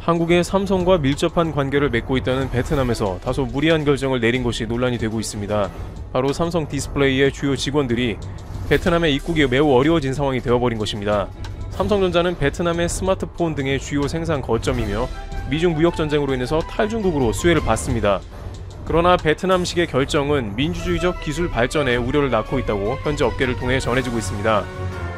한국의 삼성과 밀접한 관계를 맺고 있다는 베트남에서 다소 무리한 결정을 내린 것이 논란이 되고 있습니다. 바로 삼성 디스플레이의 주요 직원들이 베트남에 입국이 매우 어려워진 상황이 되어버린 것입니다. 삼성전자는 베트남의 스마트폰 등의 주요 생산 거점이며 미중 무역전쟁으로 인해서 탈중국으로 수혜를 받습니다. 그러나 베트남식의 결정은 민주주의적 기술 발전에 우려를 낳고 있다고 현지 업계를 통해 전해지고 있습니다.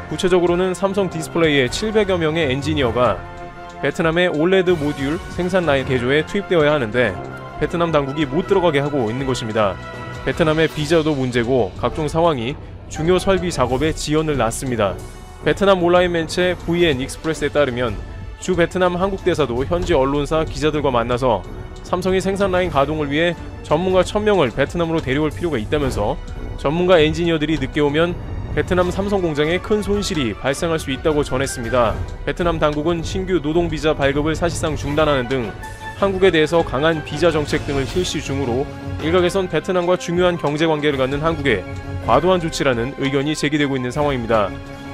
구체적으로는 삼성 디스플레이의 700여 명의 엔지니어가 베트남의 올레드 모듈 생산 라인 개조에 투입되어야 하는데 베트남 당국이 못 들어가게 하고 있는 것입니다. 베트남의 비자도 문제고 각종 상황이 중요 설비 작업에 지연을 낳습니다. 베트남 온라인 매체 VN 익스프레스에 따르면 주 베트남 한국 대사도 현지 언론사 기자들과 만나서 삼성이 생산 라인 가동을 위해 전문가 1000명을 베트남으로 데려올 필요가 있다면서 전문가 엔지니어들이 늦게 오면 베트남 삼성 공장에 큰 손실이 발생할 수 있다고 전했습니다. 베트남 당국은 신규 노동 비자 발급을 사실상 중단하는 등 한국에 대해서 강한 비자 정책 등을 실시 중으로 일각에선 베트남과 중요한 경제 관계를 갖는 한국에 과도한 조치라는 의견이 제기되고 있는 상황입니다.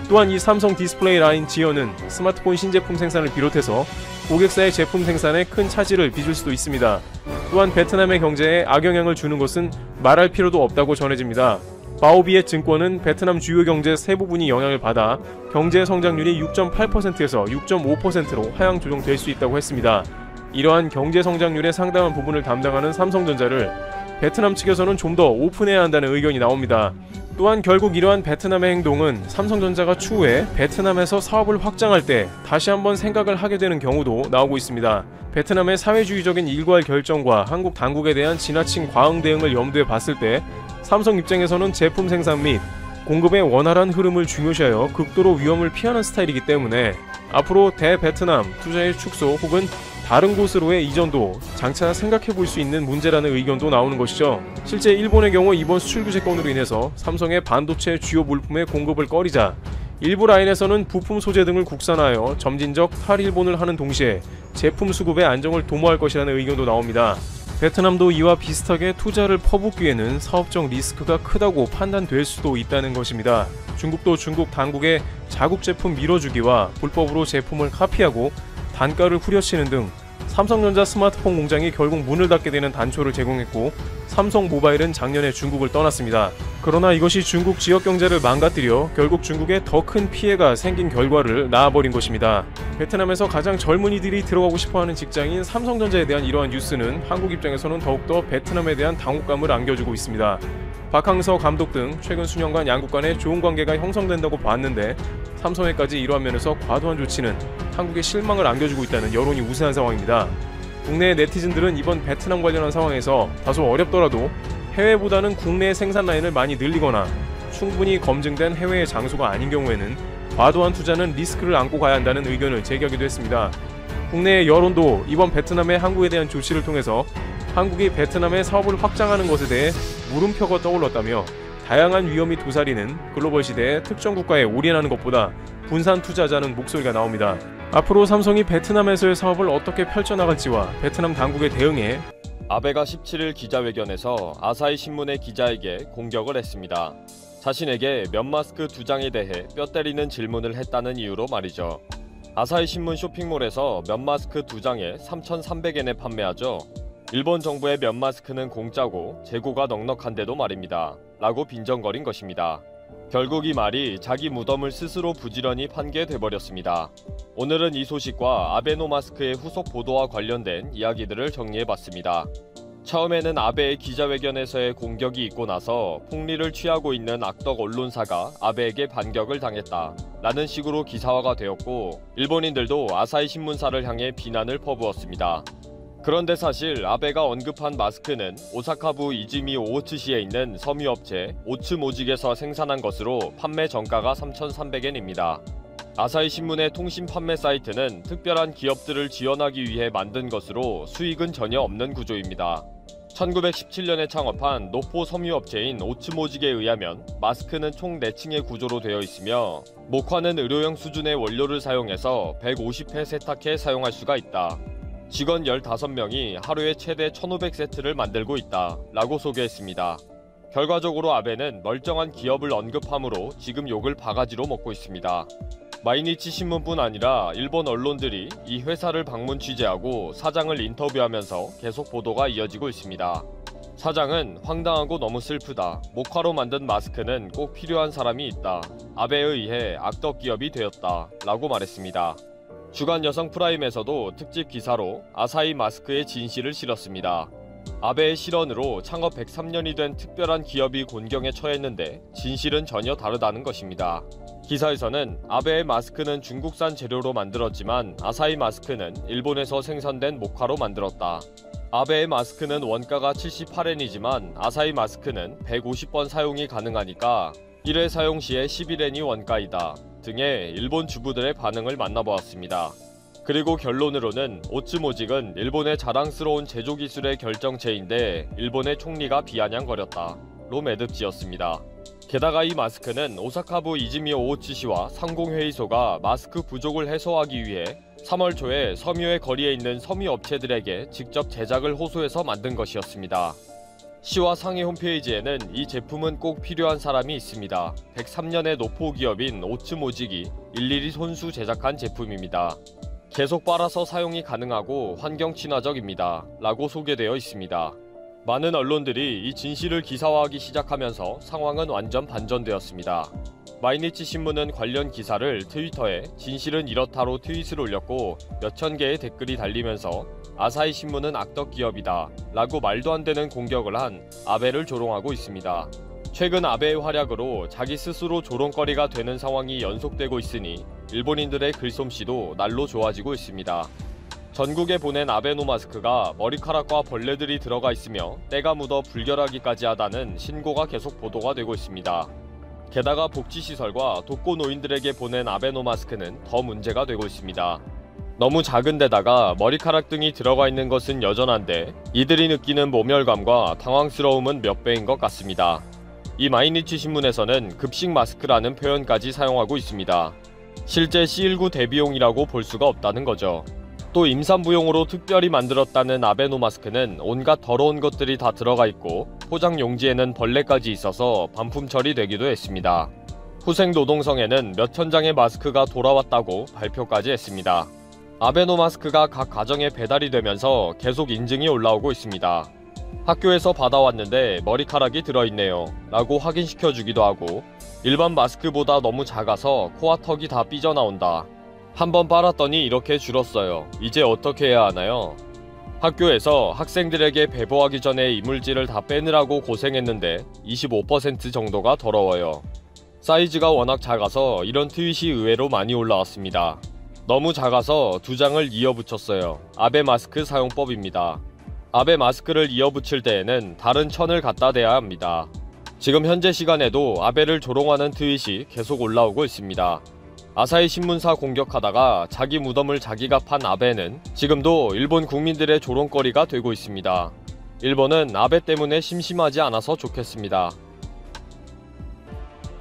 또한 이 삼성 디스플레이 라인 지연은 스마트폰 신제품 생산을 비롯해서 고객사의 제품 생산에 큰 차질을 빚을 수도 있습니다. 또한 베트남의 경제에 악영향을 주는 것은 말할 필요도 없다고 전해집니다. 바오비엣 증권은 베트남 주요 경제 세 부분이 영향을 받아 경제 성장률이 6.8%에서 6.5%로 하향 조정될 수 있다고 했습니다. 이러한 경제 성장률의 상당한 부분을 담당하는 삼성전자를 베트남 측에서는 좀 더 오픈해야 한다는 의견이 나옵니다. 또한 결국 이러한 베트남의 행동은 삼성전자가 추후에 베트남에서 사업을 확장할 때 다시 한번 생각을 하게 되는 경우도 나오고 있습니다. 베트남의 사회주의적인 일괄 결정과 한국 당국에 대한 지나친 과응 대응을 염두에 봤을 때 삼성 입장에서는 제품 생산 및 공급의 원활한 흐름을 중요시하여 극도로 위험을 피하는 스타일이기 때문에 앞으로 대베트남 투자의 축소 혹은 다른 곳으로의 이전도 장차 생각해볼 수 있는 문제라는 의견도 나오는 것이죠. 실제 일본의 경우 이번 수출 규제 건으로 인해서 삼성의 반도체 주요 물품의 공급을 꺼리자 일부 라인에서는 부품 소재 등을 국산화하여 점진적 탈일본을 하는 동시에 제품 수급의 안정을 도모할 것이라는 의견도 나옵니다. 베트남도 이와 비슷하게 투자를 퍼붓기에는 사업적 리스크가 크다고 판단될 수도 있다는 것입니다. 중국도 중국 당국의 자국 제품 밀어주기와 불법으로 제품을 카피하고 단가를 후려치는 등 삼성전자 스마트폰 공장이 결국 문을 닫게 되는 단초를 제공했고 삼성 모바일은 작년에 중국을 떠났습니다. 그러나 이것이 중국 지역 경제를 망가뜨려 결국 중국에 더 큰 피해가 생긴 결과를 낳아버린 것입니다. 베트남에서 가장 젊은이들이 들어가고 싶어하는 직장인 삼성전자에 대한 이러한 뉴스는 한국 입장에서는 더욱더 베트남에 대한 당혹감을 안겨주고 있습니다. 박항서 감독 등 최근 수년간 양국 간에 좋은 관계가 형성된다고 봤는데 삼성에까지 이러한 면에서 과도한 조치는 한국에 실망을 안겨주고 있다는 여론이 우세한 상황입니다. 국내 네티즌들은 이번 베트남 관련한 상황에서 다소 어렵더라도 해외보다는 국내 생산 라인을 많이 늘리거나 충분히 검증된 해외의 장소가 아닌 경우에는 과도한 투자는 리스크를 안고 가야 한다는 의견을 제기하기도 했습니다. 국내 여론도 이번 베트남의 한국에 대한 조치를 통해서 한국이 베트남의 사업을 확장하는 것에 대해 물음표가 떠올랐다며 다양한 위험이 도사리는 글로벌 시대에 특정 국가에 올인하는 것보다 분산 투자하자는 목소리가 나옵니다. 앞으로 삼성이 베트남에서의 사업을 어떻게 펼쳐나갈지와 베트남 당국의 대응에 아베가 17일 기자회견에서 아사히 신문의 기자에게 공격을 했습니다. 자신에게 면 마스크 2장에 대해 뼈 때리는 질문을 했다는 이유로 말이죠. 아사히 신문 쇼핑몰에서 면 마스크 2장에 3,300엔에 판매하죠. 일본 정부의 면 마스크는 공짜고 재고가 넉넉한데도 말입니다. 라고 빈정거린 것입니다. 결국 이 말이 자기 무덤을 스스로 부지런히 판게 돼버렸습니다. 오늘은 이 소식과 아베노마스크의 후속 보도와 관련된 이야기들을 정리해봤습니다. 처음에는 아베의 기자회견에서의 공격이 있고 나서 폭리를 취하고 있는 악덕 언론사가 아베에게 반격을 당했다 라는 식으로 기사화가 되었고 일본인들도 아사히 신문사를 향해 비난을 퍼부었습니다. 그런데 사실 아베가 언급한 마스크는 오사카부 이즈미 오오츠시에 있는 섬유업체 오츠모직에서 생산한 것으로 판매 정가가 3,300엔입니다. 아사히 신문의 통신 판매 사이트는 특별한 기업들을 지원하기 위해 만든 것으로 수익은 전혀 없는 구조입니다. 1917년에 창업한 노포 섬유업체인 오츠모직에 의하면 마스크는 총 4층의 구조로 되어 있으며 목화는 의료용 수준의 원료를 사용해서 150회 세탁해 사용할 수가 있다. 직원 15명이 하루에 최대 1,500세트를 만들고 있다 라고 소개했습니다. 결과적으로 아베는 멀쩡한 기업을 언급함으로 지금 욕을 바가지로 먹고 있습니다. 마이니치 신문뿐 아니라 일본 언론들이 이 회사를 방문 취재하고 사장을 인터뷰하면서 계속 보도가 이어지고 있습니다. 사장은 황당하고 너무 슬프다. 목화로 만든 마스크는 꼭 필요한 사람이 있다. 아베에 의해 악덕 기업이 되었다. 라고 말했습니다. 주간 여성 프라임에서도 특집 기사로 아사히 마스크의 진실을 실었습니다. 아베의 실언으로 창업 103년이 된 특별한 기업이 곤경에 처했는데 진실은 전혀 다르다는 것입니다. 기사에서는 아베의 마스크는 중국산 재료로 만들었지만 아사히 마스크는 일본에서 생산된 목화로 만들었다. 아베의 마스크는 원가가 78엔이지만 아사히 마스크는 150번 사용이 가능하니까 1회 사용 시에 11엔이 원가이다 등의 일본 주부들의 반응을 만나보았습니다. 그리고 결론으로는 오츠모직은 일본의 자랑스러운 제조기술의 결정체인데 일본의 총리가 비아냥거렸다로 매듭지었습니다. 게다가 이 마스크는 오사카부 이즈미오 오츠시와 상공회의소가 마스크 부족을 해소하기 위해 3월 초에 섬유의 거리에 있는 섬유 업체들에게 직접 제작을 호소해서 만든 것이었습니다. 시와 상해 홈페이지에는 이 제품은 꼭 필요한 사람이 있습니다. 103년의 노포 기업인 오츠모직이 일일이 손수 제작한 제품입니다. 계속 빨아서 사용이 가능하고 환경 친화적입니다. 라고 소개되어 있습니다. 많은 언론들이 이 진실을 기사화하기 시작하면서 상황은 완전 반전되었습니다. 마이니치 신문은 관련 기사를 트위터에 진실은 이렇다로 트윗을 올렸고 몇천 개의 댓글이 달리면서 아사히 신문은 악덕 기업이다 라고 말도 안 되는 공격을 한 아베를 조롱하고 있습니다. 최근 아베의 활약으로 자기 스스로 조롱거리가 되는 상황이 연속되고 있으니 일본인들의 글솜씨도 날로 좋아지고 있습니다. 전국에 보낸 아베노 마스크가 머리카락과 벌레들이 들어가 있으며 때가 묻어 불결하기까지 하다는 신고가 계속 보도가 되고 있습니다. 게다가 복지시설과 독거노인들에게 보낸 아베노 마스크는 더 문제가 되고 있습니다. 너무 작은 데다가 머리카락 등이 들어가 있는 것은 여전한데 이들이 느끼는 모멸감과 당황스러움은 몇 배인 것 같습니다. 이 마이니치 신문에서는 급식 마스크라는 표현까지 사용하고 있습니다. 실제 C19 대비용이라고 볼 수가 없다는 거죠. 또 임산부용으로 특별히 만들었다는 아베노 마스크는 온갖 더러운 것들이 다 들어가 있고 포장 용지에는 벌레까지 있어서 반품 처리되기도 했습니다. 후생노동성에는 몇천 장의 마스크가 돌아왔다고 발표까지 했습니다. 아베노 마스크가 각 가정에 배달이 되면서 계속 인증이 올라오고 있습니다. 학교에서 받아왔는데 머리카락이 들어있네요 라고 확인시켜주기도 하고 일반 마스크보다 너무 작아서 코와 턱이 다 삐져나온다. 한번 빨았더니 이렇게 줄었어요. 이제 어떻게 해야 하나요? 학교에서 학생들에게 배부하기 전에 이물질을 다 빼느라고 고생했는데 25% 정도가 더러워요. 사이즈가 워낙 작아서 이런 트윗이 의외로 많이 올라왔습니다. 너무 작아서 2장을 이어붙였어요. 아베 마스크 사용법입니다. 아베 마스크를 이어붙일 때에는 다른 천을 갖다 대야 합니다. 지금 현재 시간에도 아베를 조롱하는 트윗이 계속 올라오고 있습니다. 아사히 신문사 공격하다가 자기 무덤을 자기가 판 아베는 지금도 일본 국민들의 조롱거리가 되고 있습니다. 일본은 아베 때문에 심심하지 않아서 좋겠습니다.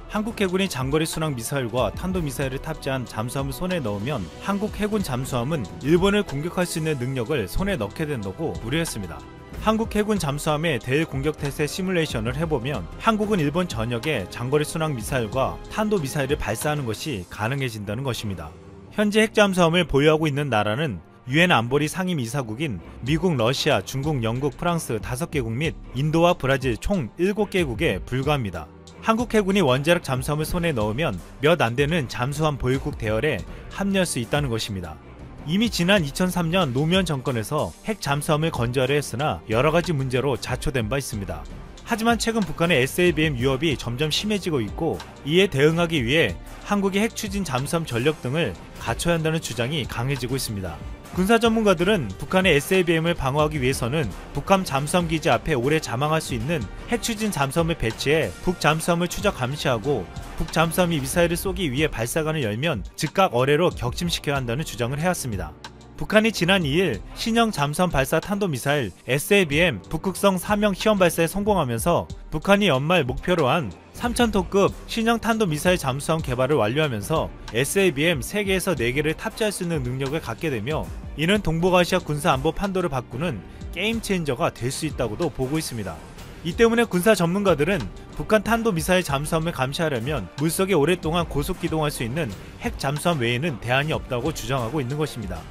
한국 해군이 장거리 순항 미사일과 탄도미사일을 탑재한 잠수함을 손에 넣으면 한국 해군 잠수함은 일본을 공격할 수 있는 능력을 손에 넣게 된다고 우려했습니다. 한국 해군 잠수함의 대일 공격 태세 시뮬레이션을 해보면 한국은 일본 전역에 장거리 순항 미사일과 탄도미사일을 발사하는 것이 가능해진다는 것입니다. 현재 핵잠수함을 보유하고 있는 나라는 유엔 안보리 상임이사국인 미국, 러시아, 중국, 영국, 프랑스 5개국 및 인도와 브라질 총 7개국에 불과합니다. 한국 해군이 원자력 잠수함을 손에 넣으면 몇 안되는 잠수함 보유국 대열에 합류할 수 있다는 것입니다. 이미 지난 2003년 노무현 정권에서 핵 잠수함을 건조하려 했으나 여러가지 문제로 자초된 바 있습니다. 하지만 최근 북한의 SLBM 위협이 점점 심해지고 있고 이에 대응하기 위해 한국이 핵 추진 잠수함 전력 등을 갖춰야 한다는 주장이 강해지고 있습니다. 군사 전문가들은 북한의 SLBM을 방어하기 위해서는 북한 잠수함 기지 앞에 오래 잠항할 수 있는 핵 추진 잠수함을 배치해 북 잠수함을 추적 감시하고 북 잠수함이 미사일을 쏘기 위해 발사관을 열면 즉각 어뢰로 격침시켜야 한다는 주장을 해왔습니다. 북한이 지난 2일 신형 잠수함 발사 탄도미사일 SLBM 북극성 3형 시험 발사에 성공하면서 북한이 연말 목표로 한 3000톤급 신형 탄도미사일 잠수함 개발을 완료하면서 SLBM 3개에서 4개를 탑재할 수 있는 능력을 갖게 되며 이는 동북아시아 군사 안보 판도를 바꾸는 게임 체인저가 될 수 있다고도 보고 있습니다. 이 때문에 군사 전문가들은 북한 탄도미사일 잠수함을 감시하려면 물속에 오랫동안 고속 기동할 수 있는 핵 잠수함 외에는 대안이 없다고 주장하고 있는 것입니다.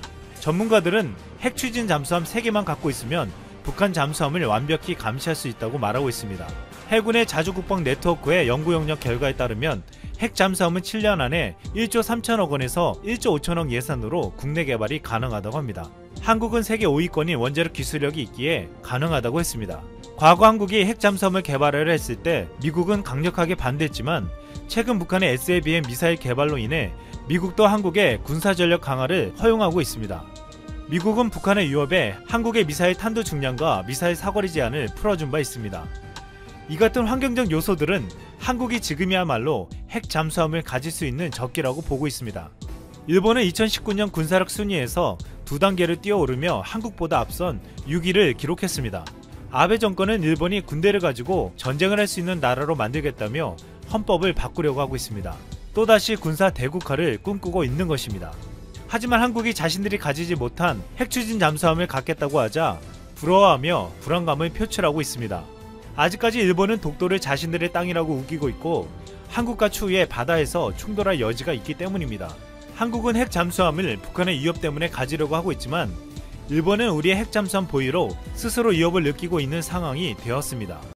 전문가들은 핵 추진 잠수함 3개만 갖고 있으면 북한 잠수함을 완벽히 감시할 수 있다고 말하고 있습니다. 해군의 자주국방 네트워크의 연구 영역 결과에 따르면 핵 잠수함은 7년 안에 1조 3천억 원에서 1조 5천억 예산으로 국내 개발이 가능하다고 합니다. 한국은 세계 5위권인 원자력 기술력이 있기에 가능하다고 했습니다. 과거 한국이 핵 잠수함을 개발하려 했을 때 미국은 강력하게 반대했지만 최근 북한의 SLBM 미사일 개발로 인해 미국도 한국의 군사전력 강화를 허용하고 있습니다. 미국은 북한의 위협에 한국의 미사일 탄도 중량과 미사일 사거리 제한을 풀어준 바 있습니다. 이 같은 환경적 요소들은 한국이 지금이야말로 핵 잠수함을 가질 수 있는 적기라고 보고 있습니다. 일본은 2019년 군사력 순위에서 2단계를 뛰어오르며 한국보다 앞선 6위를 기록했습니다. 아베 정권은 일본이 군대를 가지고 전쟁을 할 수 있는 나라로 만들겠다며 헌법을 바꾸려고 하고 있습니다. 또다시 군사 대국화를 꿈꾸고 있는 것입니다. 하지만 한국이 자신들이 가지지 못한 핵추진 잠수함을 갖겠다고 하자 부러워하며 불안감을 표출하고 있습니다. 아직까지 일본은 독도를 자신들의 땅이라고 우기고 있고 한국과 추후에 바다에서 충돌할 여지가 있기 때문입니다. 한국은 핵 잠수함을 북한의 위협 때문에 가지려고 하고 있지만 일본은 우리의 핵 잠수함 보유로 스스로 위협을 느끼고 있는 상황이 되었습니다.